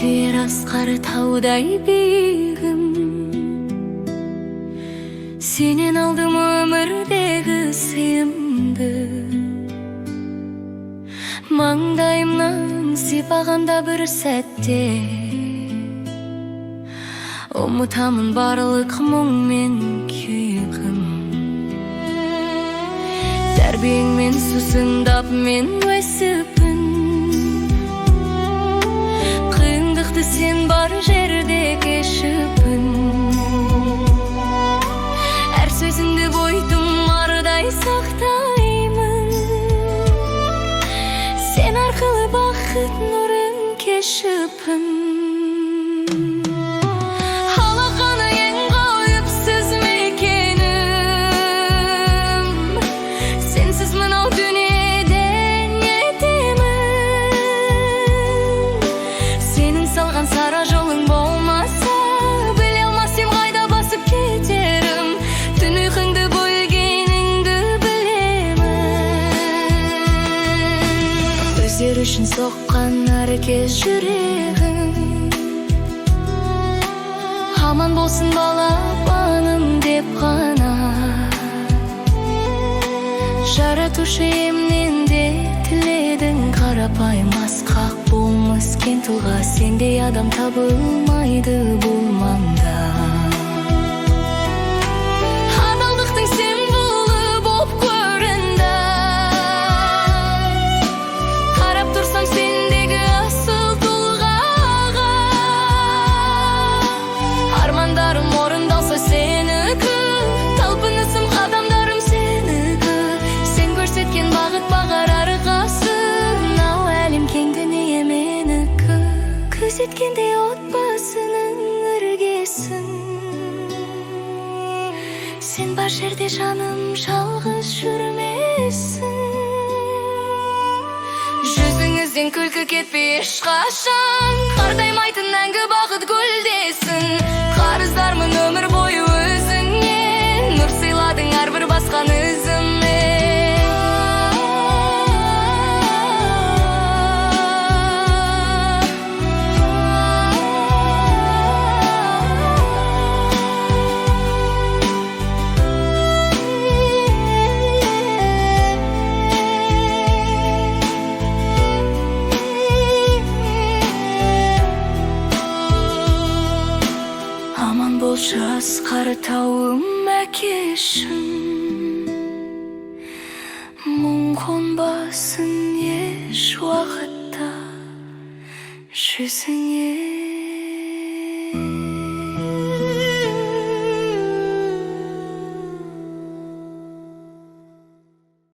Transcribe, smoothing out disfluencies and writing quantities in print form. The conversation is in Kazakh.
сүйер асқар таудай биігім. Сенен алдым өмірдегі сыйымды, маңдайымнан сипағанда бір сәтте ұмытамын барлық мұң мен күйігім. Тәрбиеңмен сусындап мен өсіппін, қиындықты сен бар жерде кешіппін. Әр сөзіңді бойдым ардай сақтаймын, сен арқылы бақыт нұрын кешіппін. Сара жолың болмаса, біле алмасым қайда басып кетерім. Түн ұйқыңды бөлгеніңді білемін. Өздері үшін соққан әркез жүрегім, аман болсын балапаным деп ғана. Жаратушы емнен де тіледің, қарапайым асқақ болмыс кен тұлға. Сендей адам табылмайды бұл маңда. Адалдықтың символы боп көрінді, қарап тұрсам сендегі асыл тұлғаға. Армандарым орындалса сенікі, талпынысым қадамдарым сенікі. Сен көрсеткен бағыт бағар арқасын, ау әлем кең дүние менікі. Күзеткендей отбасының іргесін, сен бар жерде жаным жалғыз жүрмесін. Жүзіңізден күлкі кетпей ешқашан, қартаймайтын мәңгі бақыт гүлдесін. Қарыздармын өмір бойы өзіңнен, нұр сыйладың әрбір басқан ізіме. Аман болшы асқар тауым әкешім, мұң қонбасын еш уақытта жүзіңе.